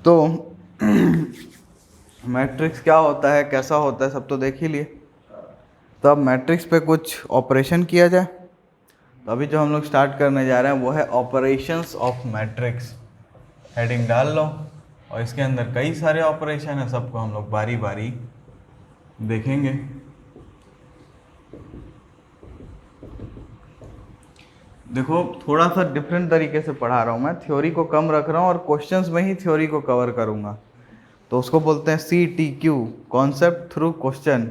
तो मैट्रिक्स क्या होता है, कैसा होता है, सब तो देख ही लिए। तो अब मैट्रिक्स पे कुछ ऑपरेशन किया जाए। तो अभी जो हम लोग स्टार्ट करने जा रहे हैं वो है ऑपरेशंस ऑफ मैट्रिक्स। हेडिंग डाल लो और इसके अंदर कई सारे ऑपरेशन है, सबको हम लोग बारी बारी देखेंगे। देखो थोड़ा सा डिफरेंट तरीके से पढ़ा रहा हूँ मैं, थ्योरी को कम रख रहा हूँ और क्वेश्चंस में ही थ्योरी को कवर करूँगा। तो उसको बोलते हैं CTQ, concept through question.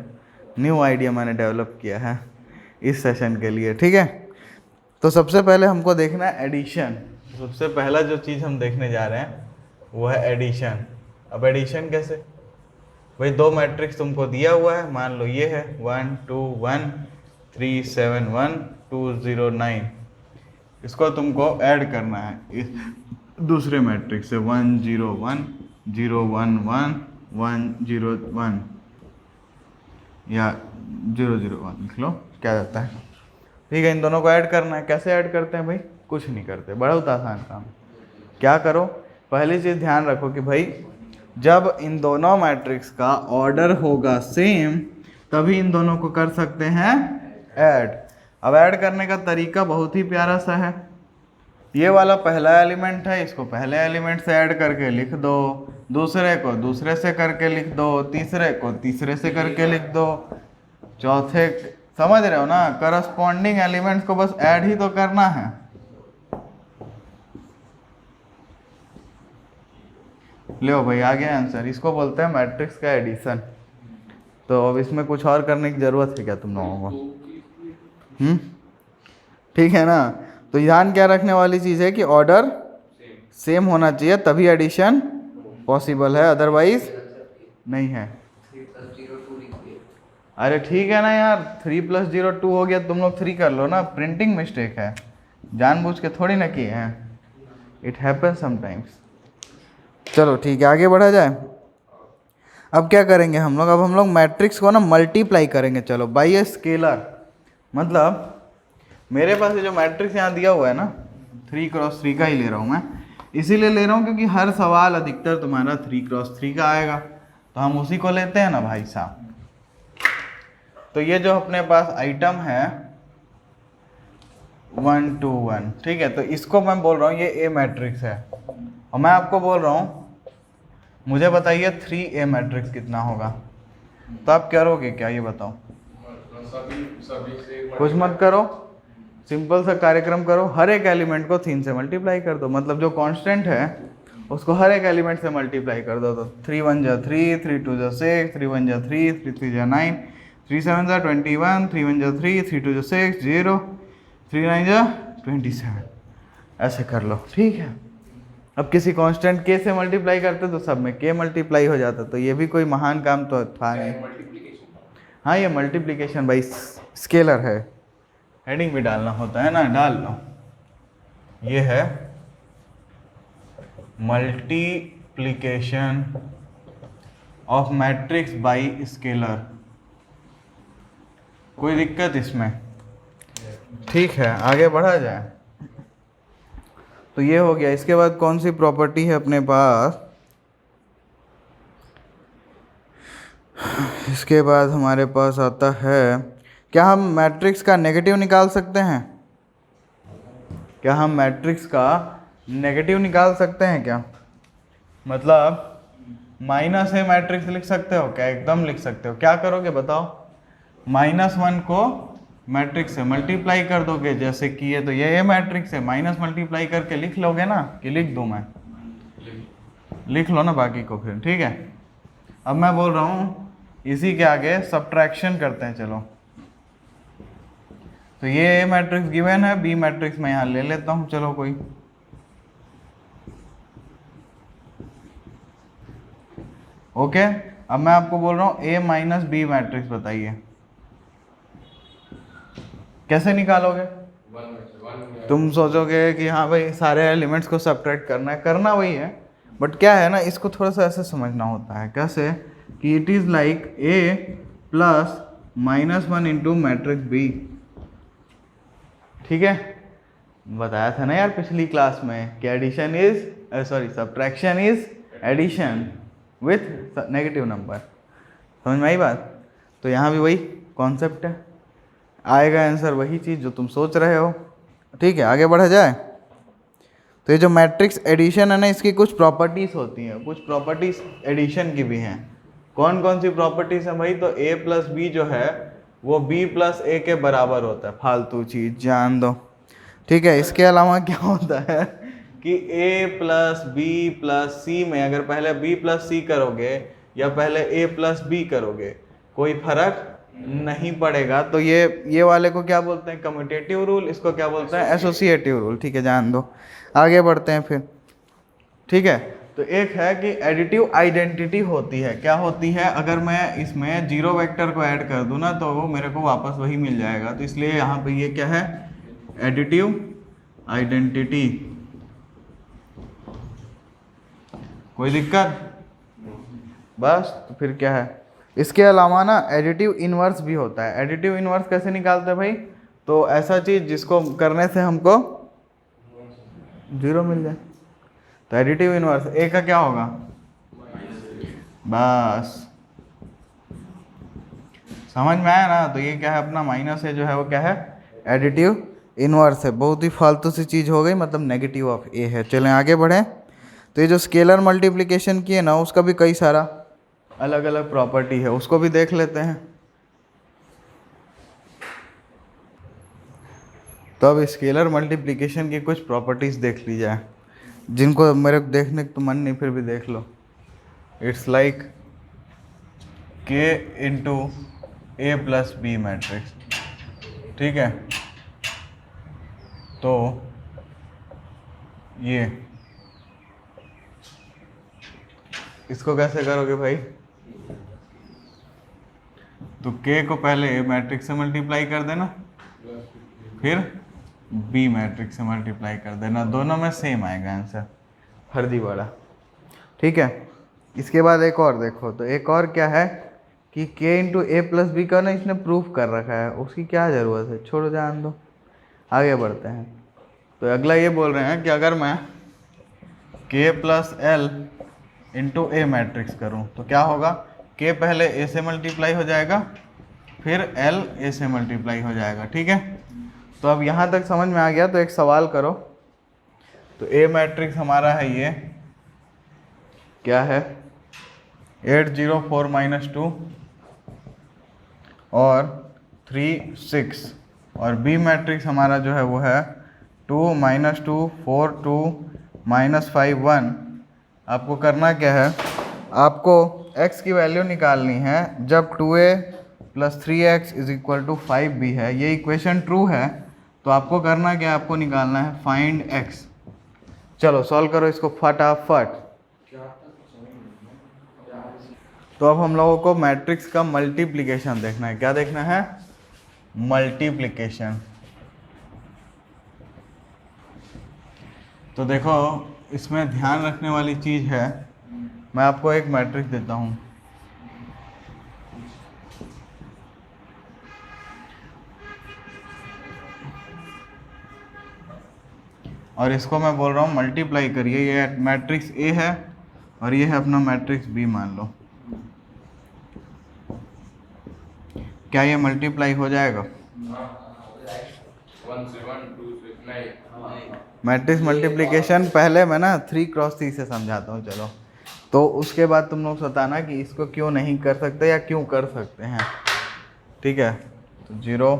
New idea मैंने डेवलप किया है इस सेशन के लिए, ठीक है। तो सबसे पहले हमको देखना है एडिशन। सबसे पहला जो चीज़ हम देखने जा रहे हैं वो है एडिशन। अब एडिशन कैसे? भाई दो मैट्रिक्स तुमको दिया हुआ है, मान लो ये है 1 2 1 3 7 1 2 0 9। इसको तुमको ऐड करना है इस दूसरे मैट्रिक्स से 1 0 1 0 1 1 1 0 1 या 0 0 1 लिख लो, क्या जाता है, ठीक है। इन दोनों को ऐड करना है। कैसे ऐड करते हैं भाई? कुछ नहीं करते, बहुत आसान काम। क्या करो, पहली चीज़ ध्यान रखो कि भाई जब इन दोनों मैट्रिक्स का ऑर्डर होगा सेम तभी इन दोनों को कर सकते हैं ऐड। अब ऐड करने का तरीका बहुत ही प्यारा सा है। ये वाला पहला एलिमेंट है, इसको पहले एलिमेंट से ऐड करके लिख दो, दूसरे को दूसरे से करके लिख दो, तीसरे को तीसरे से करके लिख दो, चौथे, समझ रहे हो ना? करस्पॉन्डिंग एलिमेंट्स को बस ऐड ही तो करना है। लो भाई आ गया आंसर। इसको बोलते हैं मैट्रिक्स का एडिशन। तो अब इसमें कुछ और करने की जरूरत है क्या तुम लोगों को? ठीक है ना? तो ध्यान क्या रखने वाली चीज़ है कि ऑर्डर सेम होना चाहिए तभी एडिशन पॉसिबल है, अदरवाइज नहीं है। अरे ठीक है ना यार, 3 + 0 2 हो गया, तुम लोग 3 कर लो ना, प्रिंटिंग मिस्टेक है, जानबूझ के थोड़ी ना किए हैं, इट हैपन्स समटाइम्स। चलो ठीक है, आगे बढ़ा जाए। अब क्या करेंगे हम लोग? अब हम लोग मैट्रिक्स को ना मल्टीप्लाई करेंगे, चलो बाई ए स्केलर। मतलब मेरे पास ये जो मैट्रिक्स यहाँ दिया हुआ है ना, 3 × 3 का ही ले रहा हूँ मैं, इसीलिए ले रहा हूँ क्योंकि हर सवाल अधिकतर तुम्हारा 3 × 3 का आएगा, तो हम उसी को लेते हैं ना भाई साहब। तो ये जो अपने पास आइटम है 1 2 1, ठीक है, तो इसको मैं बोल रहा हूँ ये ए मैट्रिक्स है, और मैं आपको बोल रहा हूँ मुझे बताइए 3A मैट्रिक्स कितना होगा। तो आप करोगे क्या, ये बताओ? कुछ मत करो, सिंपल सा कार्यक्रम करो, हर एक एलिमेंट को 3 से मल्टीप्लाई कर दो। मतलब जो कांस्टेंट है उसको हर एक एलिमेंट से मल्टीप्लाई कर दो। तो 3 1 जा 3, 3 2 जा 6, 3 1 जा 3, 3 3 जा 9, 3 7 जा 21, 3 1 जा 3, 3 2 जा 6 0, 3 9 जा 27, ऐसे कर लो, ठीक है। अब किसी कांस्टेंट के से मल्टीप्लाई करते तो सब में के मल्टीप्लाई हो जाता, तो ये भी कोई महान काम तो था नहीं। हाँ ये मल्टीप्लिकेशन भाई स्केलर है, हेडिंग भी डालना होता है ना, डाल लो। ये है multiplication of matrix by scalar. कोई दिक्कत इसमें? ठीक है, आगे बढ़ा जाए। तो ये हो गया। इसके बाद कौन सी प्रॉपर्टी है अपने पास? इसके बाद हमारे पास आता है, क्या हम मैट्रिक्स का नेगेटिव निकाल सकते हैं? क्या हम मैट्रिक्स का नेगेटिव निकाल सकते हैं क्या? मतलब -A मैट्रिक्स लिख सकते हो क्या? एकदम लिख सकते हो। क्या करोगे बताओ? -1 को मैट्रिक्स से मल्टीप्लाई कर दोगे, जैसे कि ये, तो ये ए मैट्रिक्स है, माइनस मल्टीप्लाई करके लिख लोगे ना, कि लिख दूं मैं? लिख लो ना बाकी को फिर, ठीक है। अब मैं बोल रहा हूँ इसी के आगे सब्ट्रैक्शन करते हैं, चलो। तो ये ए मैट्रिक्स गिवन है, बी मैट्रिक्स मैं यहाँ ले लेता हूँ, चलो कोई। ओके, अब मैं आपको बोल रहा हूँ ए माइनस बी मैट्रिक्स, बताइए कैसे निकालोगे? तुम सोचोगे कि हाँ भाई सारे एलिमेंट्स को सब्ट्रैक्ट करना है, करना वही है, बट क्या है ना, इसको थोड़ा सा ऐसे समझना होता है। कैसे? कि it is like A plus -1 into matrix B, ठीक है। बताया था ना यार पिछली क्लास में कि addition is subtraction is addition with negative number. समझ में आई बात? तो यहाँ भी वही कॉन्सेप्ट है, आएगा आंसर वही चीज़ जो तुम सोच रहे हो। ठीक है, आगे बढ़ा जाए। तो ये जो मैट्रिक्स एडिशन है ना, इसकी कुछ प्रॉपर्टीज़ होती हैं, कुछ प्रॉपर्टीज़ एडिशन की भी हैं। कौन कौन सी प्रॉपर्टीज़ हैं भाई? तो a प्लस बी जो है वो b प्लस ए के बराबर होता है, फालतू चीज़ जान दो। ठीक है, इसके अलावा क्या होता है कि a प्लस बी प्लस सी में अगर पहले b प्लस सी करोगे या पहले a प्लस बी करोगे कोई फर्क नहीं पड़ेगा। तो ये वाले को क्या बोलते हैं? Commutative rule. इसको क्या बोलते हैं? Associative rule. ठीक है, जान दो। आगे बढ़ते हैं फिर। ठीक है, तो एक है कि एडिटिव आइडेंटिटी होती है। क्या होती है? अगर मैं इसमें जीरो वेक्टर को ऐड कर दूं ना तो वो मेरे को वापस वही मिल जाएगा। तो इसलिए यहाँ पे ये क्या है? Additive identity. कोई दिक्कत? बस, तो फिर क्या है? इसके अलावा ना एडिटिव इनवर्स भी होता है। एडिटिव इनवर्स कैसे निकालते हैं भाई? तो ऐसा चीज़ जिसको करने से हमको जीरो मिल जाए। तो एडिटिव इनवर्स ए का क्या होगा? बस, समझ में आया ना? तो ये क्या है अपना माइनस है जो है वो क्या है? एडिटिव इनवर्स है। बहुत ही फालतू सी चीज़ हो गई, मतलब नेगेटिव ऑफ ए है। चलें आगे बढ़ें। तो ये जो स्केलर मल्टीप्लिकेशन की है ना, उसका भी कई सारा अलग अलग प्रॉपर्टी है, उसको भी देख लेते हैं। तो अब स्केलर मल्टीप्लिकेशन की कुछ प्रॉपर्टीज़ देख ली जाए, जिनको मेरे को देखने का तो मन नहीं, फिर भी देख लो। इट्स लाइक के इंटू ए प्लस बी मैट्रिक्स। ठीक है, तो ये इसको कैसे करोगे भाई? तो k को पहले a मैट्रिक्स से मल्टीप्लाई कर देना, फिर b मैट्रिक्स से मल्टीप्लाई कर देना, दोनों में सेम आएगा आंसर, फर्जी वाला। ठीक है, इसके बाद एक और देखो। तो एक और क्या है कि k इंटू ए प्लस बी का ना इसने प्रूफ कर रखा है, उसकी क्या ज़रूरत है? छोड़ो, जान दो। आगे बढ़ते हैं। तो अगला ये बोल रहे हैं कि अगर मैं k प्लस एल इंटू ए मैट्रिक्स करूँ तो क्या होगा? k पहले a से मल्टीप्लाई हो जाएगा, फिर l a से मल्टीप्लाई हो जाएगा। ठीक है, तो अब यहाँ तक समझ में आ गया। तो एक सवाल करो। तो a मैट्रिक्स हमारा है ये क्या है? 8 0 4 -2 और 3 6। और b मैट्रिक्स हमारा जो है वो है 2 -2 4 2 -5 1। आपको करना क्या है? आपको x की वैल्यू निकालनी है जब 2a + 3x = 5b है। ये इक्वेशन ट्रू है तो आपको करना क्या है? आपको निकालना है फाइंड x। चलो सॉल्व करो इसको फटाफट। तो अब हम लोगों को मैट्रिक्स का मल्टीप्लिकेशन देखना है। क्या देखना है? मल्टीप्लिकेशन। तो देखो, इसमें ध्यान रखने वाली चीज़ है, मैं आपको एक मैट्रिक्स देता हूँ। और इसको मैं बोल रहा हूँ मल्टीप्लाई करिए। ये मैट्रिक्स ए है और ये है अपना मैट्रिक्स बी मान लो। क्या ये मल्टीप्लाई हो जाएगा? मैट्रिक्स मल्टीप्लिकेशन पहले मैं ना 3 × 3 से समझाता हूँ। चलो, तो उसके बाद तुम लोग बताना कि इसको क्यों नहीं कर सकते या क्यों कर सकते हैं। ठीक है, तो 0।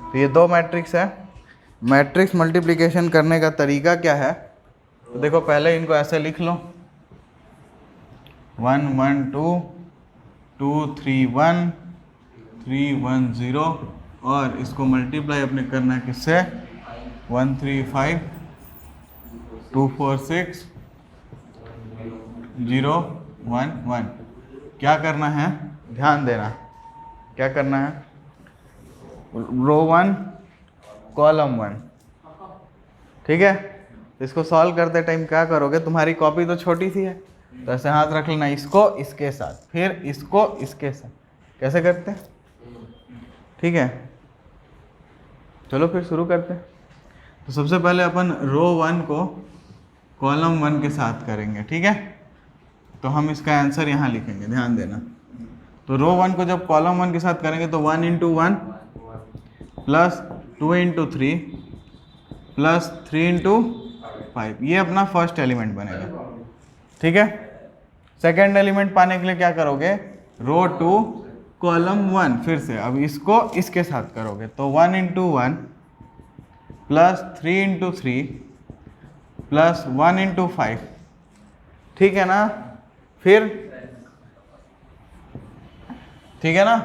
तो ये 2 मैट्रिक्स है। मैट्रिक्स मल्टीप्लिकेशन करने का तरीका क्या है? तो देखो, पहले इनको ऐसे लिख लो, 1 1 2 2 3 1 3 1 0। और इसको मल्टीप्लाई अपने करना है किससे? 1 3 5 2 4 6 0 1 1। क्या करना है? ध्यान देना। क्या करना है? रो 1 कॉलम 1। ठीक है, इसको सॉल्व करते टाइम क्या करोगे? तुम्हारी कॉपी तो छोटी सी है, तो ऐसे हाथ रख लेना, इसको इसके साथ, फिर इसको इसके साथ। कैसे करते हैं? ठीक है, चलो फिर शुरू करते हैं। तो सबसे पहले अपन रो 1 को कॉलम 1 के साथ करेंगे, ठीक है। तो हम इसका आंसर यहाँ लिखेंगे, ध्यान देना। तो रो 1 को जब कॉलम 1 के साथ करेंगे तो 1 into 1 plus 2 into 3 plus 3 into 5, ये अपना फर्स्ट एलिमेंट बनेगा, ठीक है। सेकेंड एलिमेंट पाने के लिए क्या करोगे, रो 2 कॉलम 1, फिर से अब इसको इसके साथ करोगे तो 1 into 1 plus 3 into 3 plus 1 into 5, ठीक है ना। फिर ठीक है ना,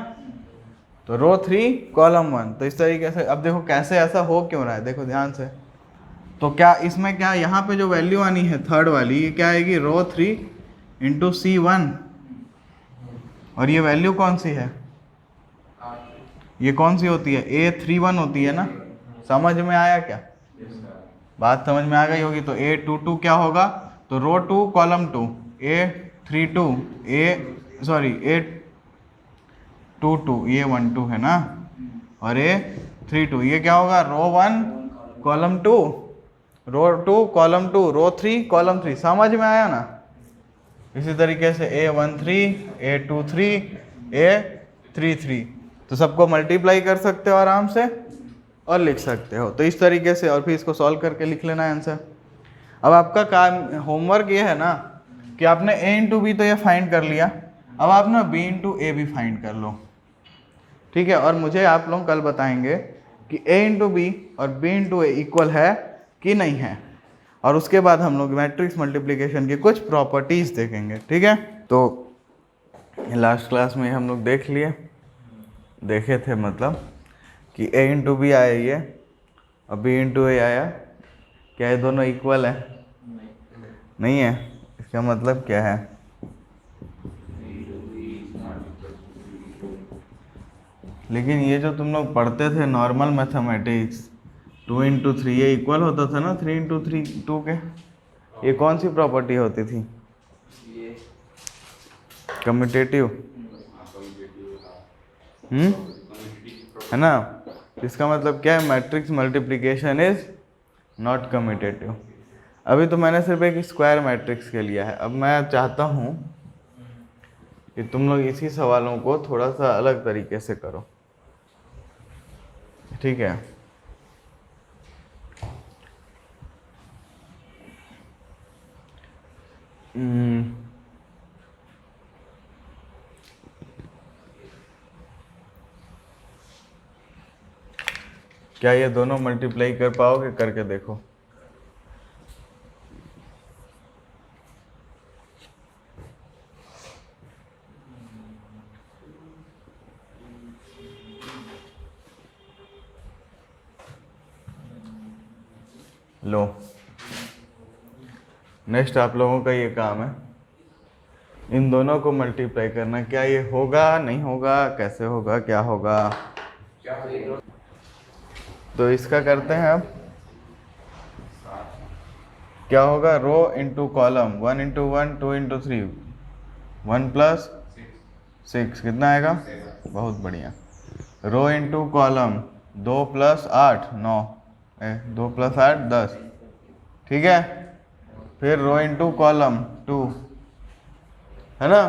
तो रो 3 कॉलम 1। तो इस तरीके से अब देखो कैसे ऐसा हो क्यों रहा है, देखो ध्यान से। तो क्या इसमें क्या यहाँ पे जो वैल्यू आनी है थर्ड वाली, ये क्या आएगी, रो 3 इंटू C1, और ये वैल्यू कौन सी है, ये कौन सी होती है, A31 होती है ना। समझ में आया क्या, बात समझ में आ गई होगी। तो A22 क्या होगा, तो रो 2 कॉलम 2 A32 A22 ये 1 2 है ना, और A32 ये क्या होगा, रो 1 कॉलम 2 रो 2 कॉलम 2 रो 3 कॉलम 3। समझ में आया ना। इसी तरीके से A13 A23 A33, तो सबको मल्टीप्लाई कर सकते हो आराम से और लिख सकते हो। तो इस तरीके से, और फिर इसको सॉल्व करके लिख लेना है आंसर। अब आपका काम होमवर्क ये है ना कि आपने A इंटू बी तो ये फाइंड कर लिया, अब आप ना B इंटू ए भी फाइंड कर लो, ठीक है। और मुझे आप लोग कल बताएंगे कि A इंटू बी और B इंटू ए इक्वल है कि नहीं है, और उसके बाद हम लोग मैट्रिक्स मल्टीप्लिकेशन की कुछ प्रॉपर्टीज देखेंगे, ठीक है। तो लास्ट क्लास में हम लोग देखे थे मतलब कि A इंटू बी आया ये और B इंटू ए आया, क्या ये दोनों इक्वल है, नहीं है। इसका मतलब क्या है, लेकिन ये जो तुम लोग पढ़ते थे नॉर्मल मैथमेटिक्स 2 इंटू 3 ये इक्वल होता था ना 3 इंटू 3 2 के, ये कौन सी प्रॉपर्टी होती थी, कम्यूटेटिव, है ना। इसका मतलब क्या है, matrix multiplication is not commutative. अभी तो मैंने सिर्फ एक स्क्वायर मैट्रिक्स के लिया है। अब मैं चाहता हूँ कि तुम लोग इसी सवालों को थोड़ा सा अलग तरीके से करो, ठीक है। क्या ये दोनों मल्टीप्लाई कर पाओगे, करके देखो। लो, नेक्स्ट आप लोगों का ये काम है इन दोनों को मल्टीप्लाई करना। क्या ये होगा, नहीं होगा, कैसे होगा, क्या होगा। तो इसका करते हैं अब, क्या होगा, row into column 1 into 1 2 into 3 1 plus 6 कितना आएगा, बहुत बढ़िया। Row into column 2 plus 8 9 2 plus 8 10, ठीक है। फिर रो इंटू कॉलम 2, है ना।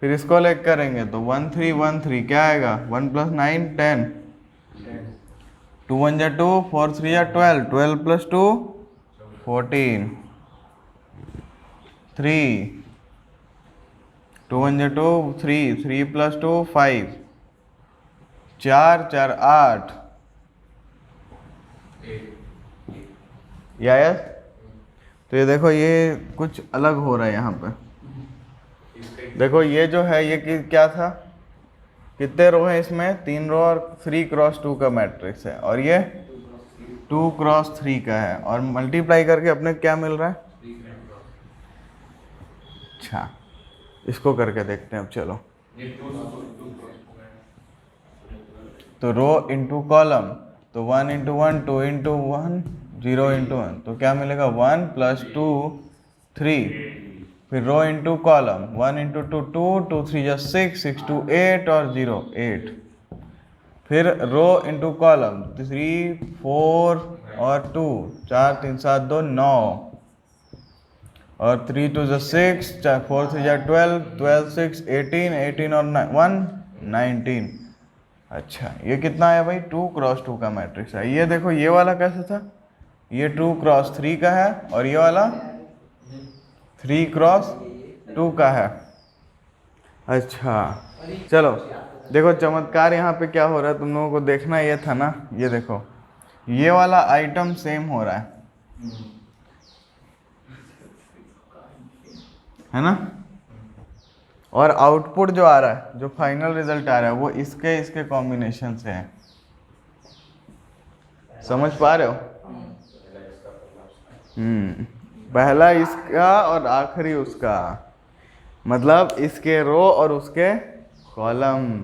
फिर इसको लेकर करेंगे तो 1 3 1 3 क्या आएगा, 1 प्लस 9 10 2 1 जा 2 4 3 जा 12 12 प्लस 2 14 3 2 1 जा 2 3 3 प्लस 2 5 4 4 8 यस। तो ये देखो ये कुछ अलग हो रहा है यहाँ पे। देखो ये जो है ये क्या था, कितने रो है इसमें, 3 रो और 3 क्रॉस 2 का मैट्रिक्स है, और ये 2 क्रॉस 3 का है, और मल्टीप्लाई करके अपने क्या मिल रहा है। अच्छा इसको करके देखते हैं अब, चलो। तो रो इंटू कॉलम, तो 1 इंटू 1 2 इंटू 1 0 इंटू 1, तो क्या मिलेगा 1 प्लस 2 3। फिर रो इंटू कॉलम 1 इंटू 2 2 2 3 जा 6 6 2 8 और 0 8। फिर रो इंटू कॉलम 3 4 और 2 4 3 7 2 9। और 3 2 जा 6, 4 3 जा 12, 12 6 18, 18 और 1 19। अच्छा ये कितना आया भाई, 2 क्रॉस 2 का मैट्रिक्स है। ये देखो ये वाला कैसा था, ये 2 क्रॉस 3 का है और ये वाला 3 क्रॉस 2 का है। अच्छा चलो देखो चमत्कार यहाँ पे क्या हो रहा है, तुम लोगों को देखना ये था ना, ये देखो ये वाला आइटम सेम हो रहा है ना, और आउटपुट जो आ रहा है, जो फाइनल रिजल्ट आ रहा है वो इसके इसके कॉम्बिनेशन से है। समझ पा रहे हो? पहला इसका और आखिरी उसका, मतलब इसके रो और उसके कॉलम।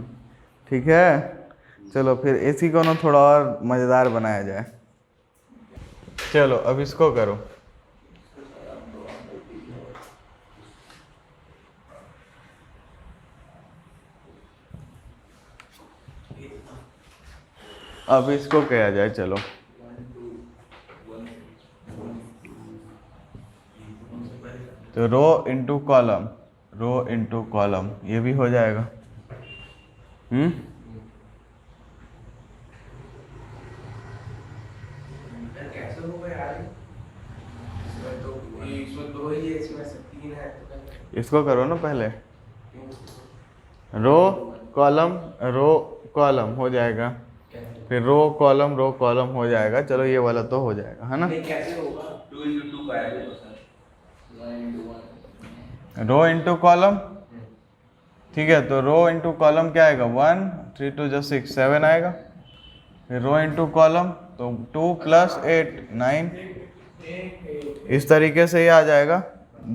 ठीक है, चलो फिर इसी को ना थोड़ा और मज़ेदार बनाया जाए। चलो अब इसको करो। अब इसको किया जाए, चलो तो रो इंटू कॉलम, रो इंटू कॉलम, ये भी हो जाएगा। कैसे होगा यार, इसमें तो दो ही है, इसमें से 3 है तो इसको करो ना पहले, रो कॉलम हो जाएगा, फिर रो कॉलम हो जाएगा। चलो ये वाला तो हो जाएगा, है ना। नहीं कैसे होगा, 2 into 2 का है तो सर, 1 into 1 रो इंटू कॉलम, ठीक है, तो रो इंटू कॉलम क्या आएगा, 1 3 2 जा 6 7 आएगा। फिर रो इंटू कॉलम तो 2 + 8 9, इस तरीके से ये आ जाएगा।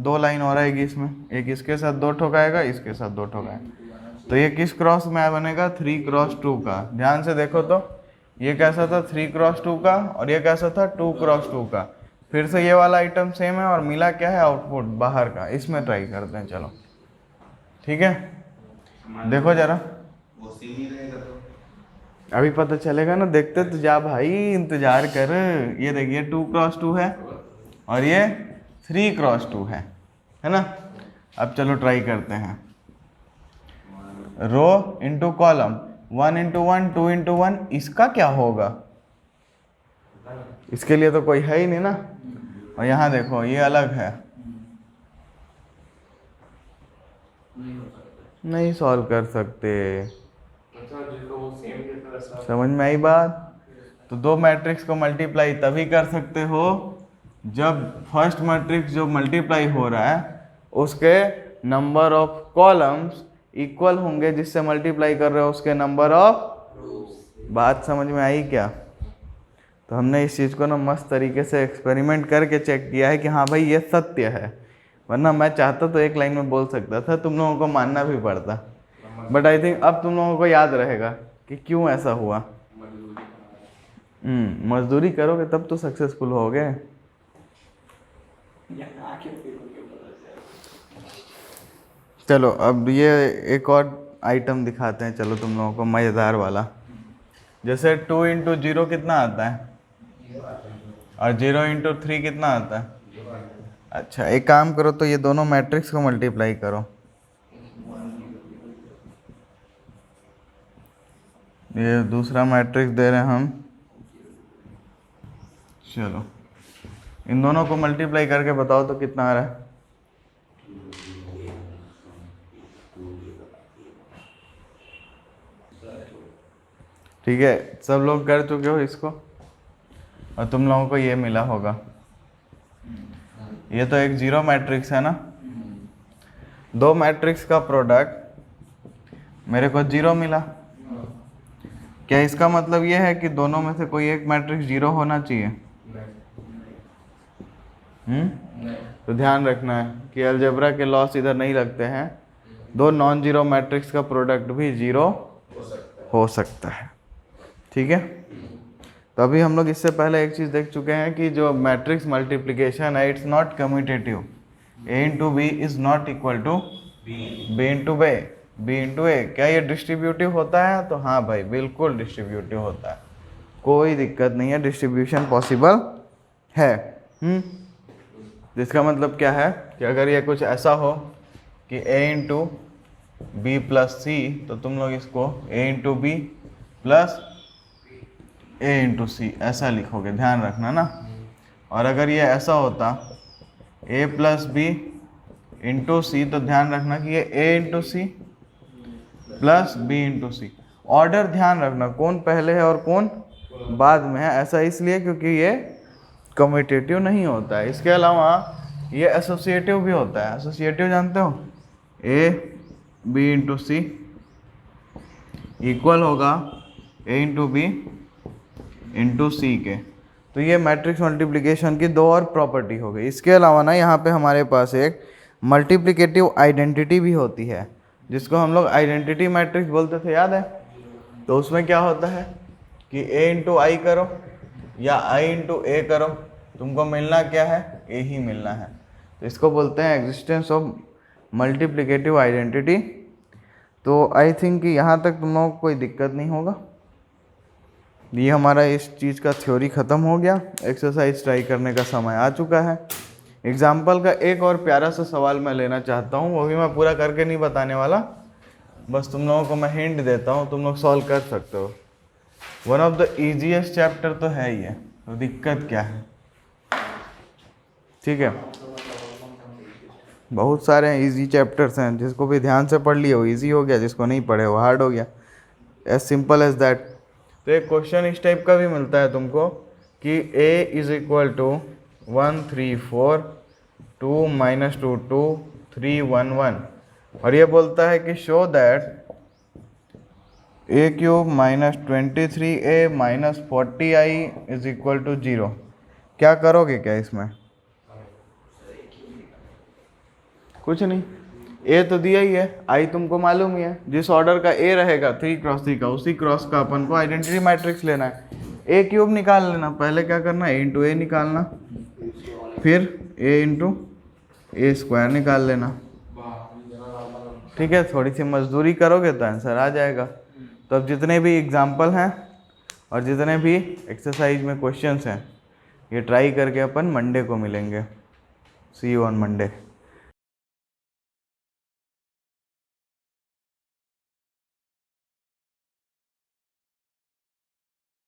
2 लाइन और आएगी इसमें, एक इसके साथ 2 ठोक आएगा, इसके साथ 2 ठोक आएगा। तो ये किस क्रॉस में बनेगा, 3 क्रॉस 2 का। ध्यान से देखो तो ये कैसा था, 3 क्रॉस 2 का, और ये कैसा था, 2 क्रॉस 2 का। फिर से ये वाला आइटम सेम है और मिला क्या है, आउटपुट बाहर का। इसमें ट्राई करते हैं, चलो ठीक है, देखो जरा, वो सेम ही रहेगा तो अभी पता चलेगा ना, देखते तो जा भाई, इंतजार कर। ये देखिए 2 क्रॉस 2 है और ये 3 क्रॉस 2 है ना। अब चलो ट्राई करते हैं, रो इंटू कॉलम, 1 into 1 2 into 1, इसका क्या होगा, इसके लिए तो कोई है ही नहीं ना। और यहाँ देखो ये अलग है, नहीं सॉल्व कर सकते। समझ में आई बात? तो दो मैट्रिक्स को मल्टीप्लाई तभी कर सकते हो जब फर्स्ट मैट्रिक्स जो मल्टीप्लाई हो रहा है उसके नंबर ऑफ कॉलम्स इक्वल होंगे जिससे मल्टीप्लाई कर रहे हो उसके नंबर ऑफ। बात समझ में आई क्या? तो हमने इस चीज़ को ना मस्त तरीके से एक्सपेरिमेंट करके चेक किया है कि हाँ भाई ये सत्य है, वरना मैं चाहता तो एक लाइन में बोल सकता था, तुम लोगों को मानना भी पड़ता। बट आई थिंक अब तुम लोगों को याद रहेगा कि क्यों ऐसा हुआ। मजदूरी करोगे तब तो सक्सेसफुल होगे। चलो अब ये एक और आइटम दिखाते हैं, चलो तुम लोगों को मज़ेदार वाला। जैसे 2 into 0 कितना आता है और 0 into 3 कितना आता है। अच्छा एक काम करो, तो ये दोनों मैट्रिक्स को मल्टीप्लाई करो। ये दूसरा मैट्रिक्स दे रहे हैं हम, चलो इन दोनों को मल्टीप्लाई करके बताओ तो कितना आ रहा है। ठीक है, सब लोग कर चुके हो इसको और तुम लोगों को ये मिला होगा। ये तो एक जीरो मैट्रिक्स है ना, दो मैट्रिक्स का प्रोडक्ट मेरे को जीरो मिला। क्या इसका मतलब ये है कि दोनों में से कोई एक मैट्रिक्स जीरो होना चाहिए? तो ध्यान रखना है कि अलजेब्रा के लॉस इधर नहीं लगते हैं, दो नॉन जीरो मैट्रिक्स का प्रोडक्ट भी जीरो हो सकता है। ठीक है, तो अभी हम लोग इससे पहले एक चीज़ देख चुके हैं कि जो मैट्रिक्स मल्टीप्लिकेशन है it's not commutative. a into b is not equal to b into B into a. क्या ये डिस्ट्रीब्यूटिव होता है? तो हाँ भाई बिल्कुल डिस्ट्रीब्यूटिव होता है, कोई दिक्कत नहीं है, डिस्ट्रीब्यूशन पॉसिबल है। जिसका मतलब क्या है कि अगर ये कुछ ऐसा हो कि a into b plus c, तो तुम लोग इसको a into b plus a into c ऐसा लिखोगे, ध्यान रखना ना। और अगर ये ऐसा होता a plus B into C, तो ध्यान रखना कि ये a into C plus b into C. Order ध्यान रखना कौन पहले है और कौन बाद में है, ऐसा इसलिए क्योंकि ये कम्यूटेटिव नहीं होता है। इसके अलावा ये एसोसिएटिव भी होता है। एसोसिएटिव जानते हो, a b into C equal होगा a into B into C के। तो ये मैट्रिक्स मल्टीप्लिकेशन की दो और प्रॉपर्टी हो गई। इसके अलावा ना यहाँ पे हमारे पास एक मल्टीप्लिकेटिव आइडेंटिटी भी होती है, जिसको हम लोग आइडेंटिटी मैट्रिक्स बोलते थे, याद है। तो उसमें क्या होता है कि a इंटू आई करो या i इंटू ए करो, तुमको मिलना क्या है, a ही मिलना है। तो इसको बोलते हैं एग्जिस्टेंस ऑफ मल्टीप्लिकेटिव आइडेंटिटी। तो आई थिंक कि यहाँ तक तुम लोगों को कोई दिक्कत नहीं होगा। ये हमारा इस चीज़ का थ्योरी ख़त्म हो गया। एक्सरसाइज ट्राई करने का समय आ चुका है। एग्जाम्पल का एक और प्यारा सा सवाल मैं लेना चाहता हूँ, वो भी मैं पूरा करके नहीं बताने वाला, बस तुम लोगों को मैं हिंट देता हूँ, तुम लोग सॉल्व कर सकते हो। One of the easiest chapter तो है ही है, तो दिक्कत क्या है, ठीक है। बहुत सारे इजी चैप्टर्स हैं, जिसको भी ध्यान से पढ़ लिया वो इजी हो गया, जिसको नहीं पढ़े वो हार्ड हो गया, एज सिंपल एज दैट। तो एक क्वेश्चन इस टाइप का भी मिलता है तुमको कि a is equal to 1 3 4 2 minus 2 2 3 1 1, और ये बोलता है कि show that a cube minus 23a minus 40i is equal to 0। क्या करोगे क्या इसमें? कुछ नहीं, a तो दिया ही है, i तुमको मालूम ही है। जिस ऑर्डर का a रहेगा 3 क्रॉस 3 का, उसी क्रॉस का अपन को आइडेंटिटी मैट्रिक्स लेना है। a क्यूब निकाल लेना, पहले क्या करना, a इंटू ए निकालना, फिर a इंटू ए स्क्वायर निकाल लेना, ठीक है। थोड़ी सी मजदूरी करोगे तो आंसर आ जाएगा। तो अब जितने भी एग्जाम्पल हैं और जितने भी एक्सरसाइज में क्वेश्चंस हैं, ये ट्राई करके अपन मंडे को मिलेंगे। सी यू ऑन मंडे।